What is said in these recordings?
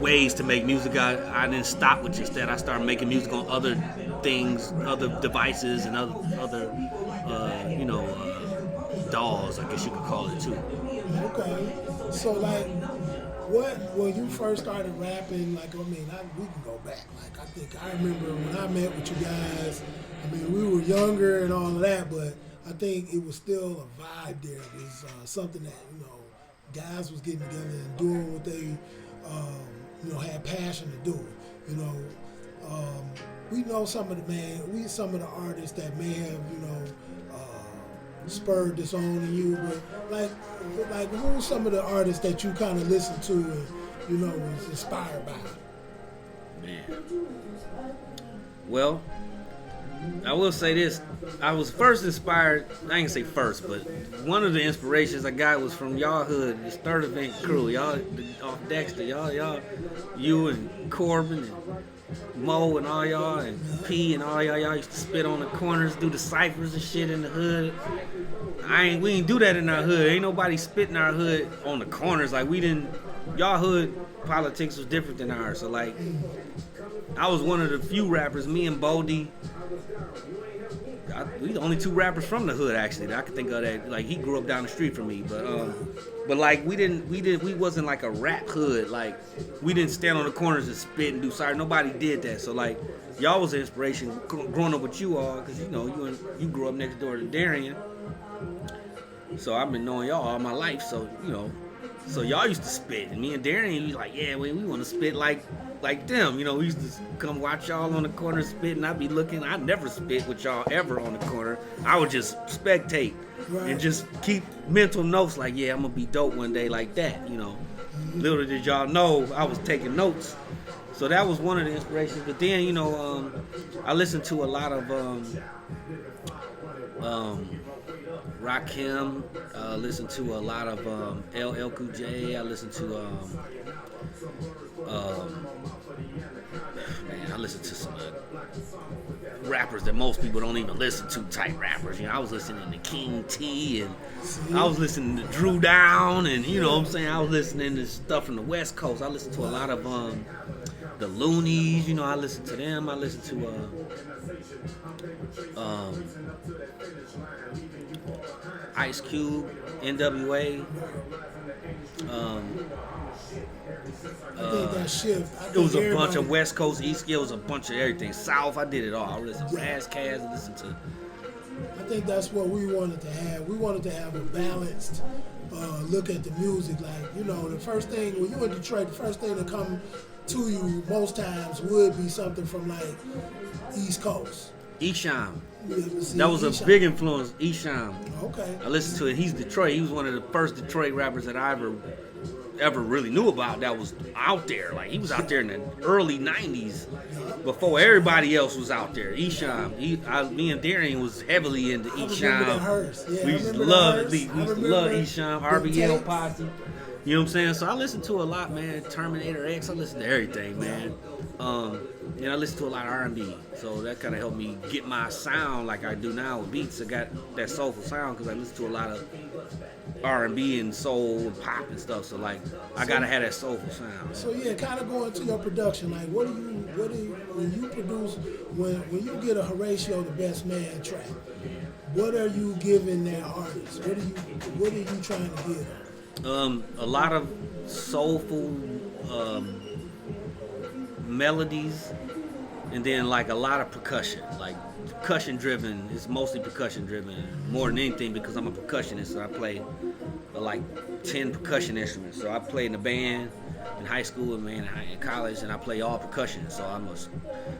ways to make music. I didn't stop with just that. I started making music on other things, other devices, and other dolls, I guess you could call it too. Okay. So like, what when you first started rapping? Like, we can go back. Like, I think I remember when I met with you guys. I mean, we were younger and all of that, but I think it was still a vibe there. It was something that guys was getting together and doing what they had passion to do. You know, we know some of some of the artists that may have spurred this on in you, but like who's some of the artists that you kind of listen to and was inspired by? Man, well, I will say this: I was first inspired. I ain't gonna say first, but one of the inspirations I got was from y'all hood, the Third Event crew. Y'all off Dexter, y'all, you and Corbin and Mo and all y'all and P and all y'all used to spit on the corners, do the ciphers and shit in the hood. We ain't do that in our hood. Ain't nobody spit in our hood on the corners. Like we didn't. Y'all hood politics was different than ours. So like, I was one of the few rappers. Me and Boldy. We the only two rappers from the hood actually that I could think of that. Like he grew up down the street from me, but like we wasn't like a rap hood. Like we didn't stand on the corners and spit and do sorry. Nobody did that. So like y'all was an inspiration growing up with you all because you grew up next door to Darien. So I've been knowing y'all all my life. So so y'all used to spit and me and Darien was like, yeah, we want to spit like them. We used to come watch y'all on the corner spit and I'd be looking. I never spit with y'all ever on the corner. I would just spectate and just keep mental notes like, yeah, I'm gonna be dope one day like that. Little did y'all know I was taking notes. So that was one of the inspirations. But then I listened to a lot of Rakim. Listened to a lot of LL Cool J. I listened to I listened to some rappers that most people don't even listen to, type rappers. I was listening to King T and I was listening to Drew Down and what I'm saying, I was listening to stuff from the West Coast. I listened to a lot of the Loonies, I listened to them. I listened to Ice Cube, NWA. I think that shift. It was a bunch of West Coast, East. It was a bunch of everything. South, I did it all. I listened to Razzcast. I listened to. I think that's what we wanted to have. We wanted to have a balanced look at the music. Like the first thing when you're in Detroit, the first thing to come to you most times would be something from like East Coast. Esham. That was a big influence. Esham. Okay. I listened to it. He's Detroit. He was one of the first Detroit rappers that I ever really knew about that was out there. Like he was out there in the early '90s before everybody else was out there. Esham. Me and Darien was heavily into Esham. We used to love Esham, RBL Posse. You know what I'm saying? So I listened to a lot, man. Terminator X. I listened to everything, man. And I listen to a lot of R&B, so that kind of helped me get my sound like I do now with beats. I got that soulful sound because I listen to a lot of R&B and soul and pop and stuff. So like, I gotta have that soulful sound. So yeah, kind of going to your production. Like, what do you when you produce when you get a Horatio the Best Man track? What are you giving that artist? What are you trying to give them? A lot of soulful melodies, and then like a lot of percussion, like percussion driven. It's mostly percussion driven more than anything because I'm a percussionist. So I play like 10 percussion instruments. So I played in a band in high school and in college, and I play all percussion. So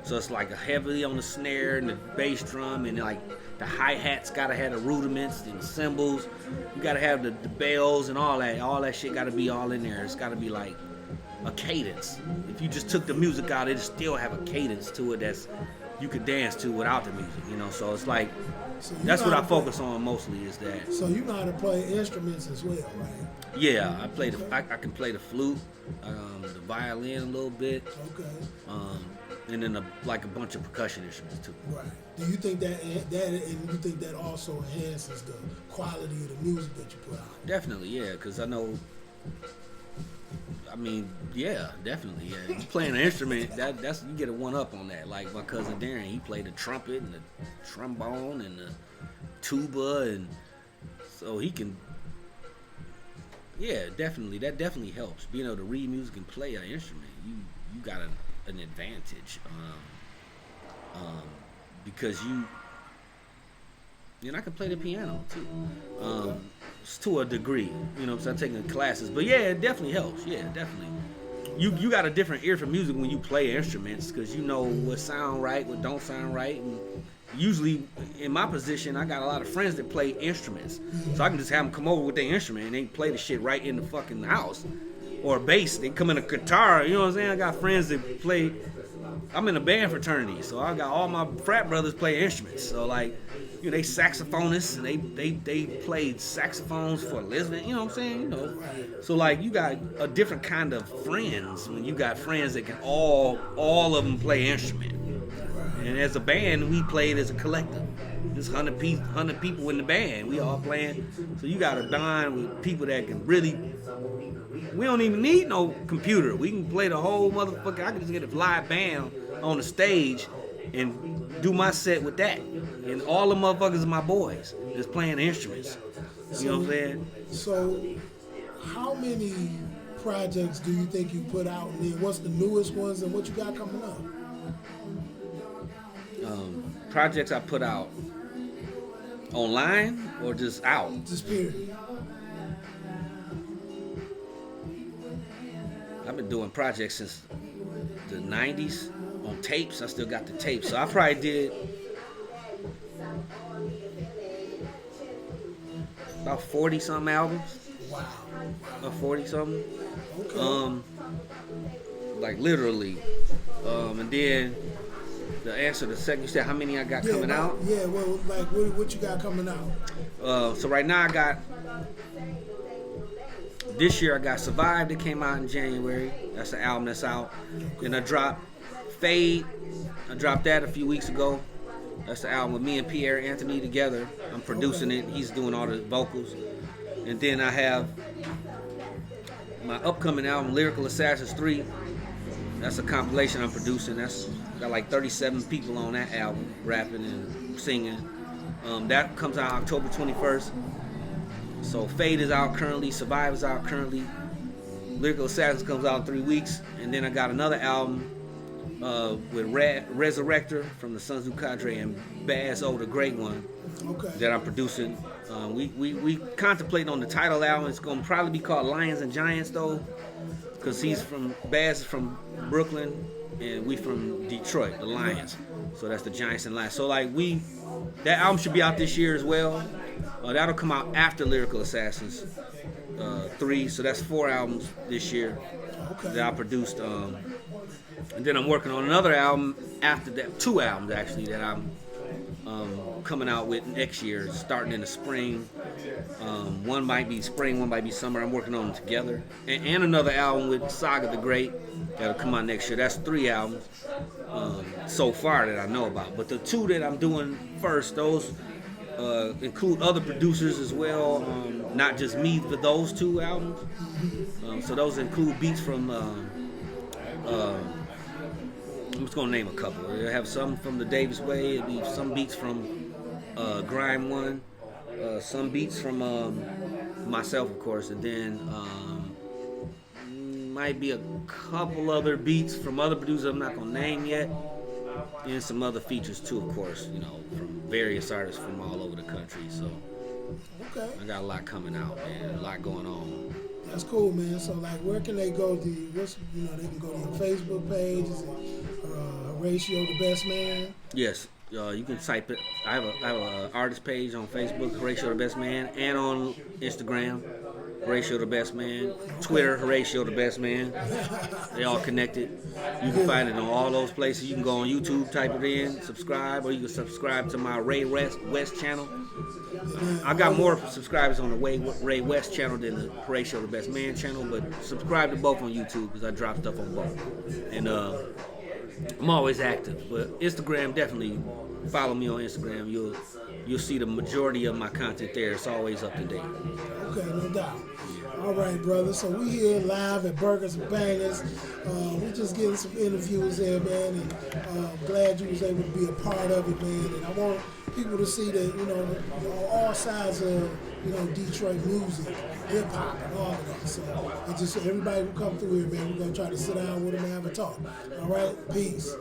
it's like heavily on the snare and the bass drum, and like the hi-hats gotta have the rudiments and the cymbals. You gotta have the bells and all that. All that shit gotta be all in there. It's gotta be like a cadence. If you just took the music out, it'd still have a cadence to it that's you could dance to without the music, So it's like that's what I focus on mostly is that. So you know how to play instruments as well, right? Yeah, I can play the flute, the violin a little bit. Okay. And then a bunch of percussion instruments too. Right. Do you think that you think that also enhances the quality of the music that you put out? Definitely, yeah, because I know I mean, yeah, definitely. Yeah, you playing an instrument, that's you get a one up on that. Like my cousin Darren, he played the trumpet and the trombone and the tuba, and so he can. Yeah, definitely. That definitely helps. Being able to read music and play an instrument, you got an advantage, because and I can play the piano too, to a degree. You know, so I'm taking classes, but yeah, it definitely helps. Yeah, definitely. You got a different ear for music when you play instruments because you know what sound right, what don't sound right, and usually in my position, I got a lot of friends that play instruments, so I can just have them come over with their instrument and they play the shit right in the fucking house, or a bass. They come in a guitar. You know what I'm saying? I got friends that play. I'm in a band fraternity, so I got all my frat brothers play instruments. So like, you know, they saxophonists and they played saxophones for a living. You know what I'm saying? You know, so like you got a different kind of friends when you got friends that can all of them play instrument. And as a band, we played as a collective. There's 100 people in the band. We all playing. So you got to bond with people that can really. We don't even need no computer. We can play the whole motherfucker. I can just get a live band on the stage and do my set with that. And all the motherfuckers are my boys that's playing the instruments. You know what I'm saying? So, how many projects do you think you put out? And then what's the newest ones and what you got coming up? Projects I put out online or just out? Just period. I've been doing projects since the 90s on tapes. I still got the tapes. So I probably did about 40-something albums. Wow. About 40-something. Okay. Like literally. And then the answer to the second, you said how many I got coming out? Yeah, well, like what you got coming out? So right now I got, this year I got Survive that came out in January. That's the album that's out. Then I dropped Fade. I dropped that a few weeks ago. That's the album with me and Pierre Anthony together. I'm producing it. He's doing all the vocals. And then I have my upcoming album, Lyrical Assassins 3. That's a compilation I'm producing. That's got like 37 people on that album, rapping and singing. That comes out October 21st. So Fade is out currently, Survive is out currently. Lyrical Assassins comes out in 3 weeks. And then I got another album with Resurrector from the Sons of Cadre and Baz O, the Great One, that I'm producing. We contemplating on the title album. It's going to probably be called Lions and Giants though, because Baz is from Brooklyn and we from Detroit, the Lions. So that's the Giants and Lions. So like that album should be out this year as well. That'll come out after Lyrical Assassins 3. So that's 4 albums this year that I produced. And then I'm working on another album after that, 2 albums actually that I'm coming out with next year, starting in the spring. One might be spring, one might be summer. I'm working on them together. And another album with Saga the Great that'll come out next year. That's 3 albums so far that I know about. But the 2 that I'm doing first, those include other producers as well, not just me for those 2 albums. So those include beats from, I'm just going to name a couple. They'll have some from the Davis Way, it'll be some beats from Grime One, some beats from myself, of course, and then might be a couple other beats from other producers I'm not going to name yet, and some other features too, of course, you know, from various artists from all over the country. So I got a lot coming out, man, a lot going on. That's cool, man. So like, where can they go to? They can go to your Facebook page. Is it Horatio the Best Man? Yes. You can type it. I have a artist page on Facebook, Horatio the Best Man, and on Instagram, Horatio the Best Man. Twitter, Horatio the Best Man. They all connected. You can find it on all those places. You can go on YouTube, type it in, subscribe, or you can subscribe to my Ray West channel. I got more subscribers on the Ray West channel than the Horatio the Best Man channel, but subscribe to both on YouTube because I drop stuff on both. And I'm always active, but Instagram, definitely follow me on Instagram. You'll see the majority of my content there. It's always up to date. Okay, no doubt. All right, brother. So we here live at Burgers and Bangers. We just getting some interviews here, man, and glad you was able to be a part of it, man. And I want people to see that all sides of Detroit music, hip hop, and all of that. So and just everybody who come through here, man, we're gonna try to sit down with them and have a talk. All right, peace.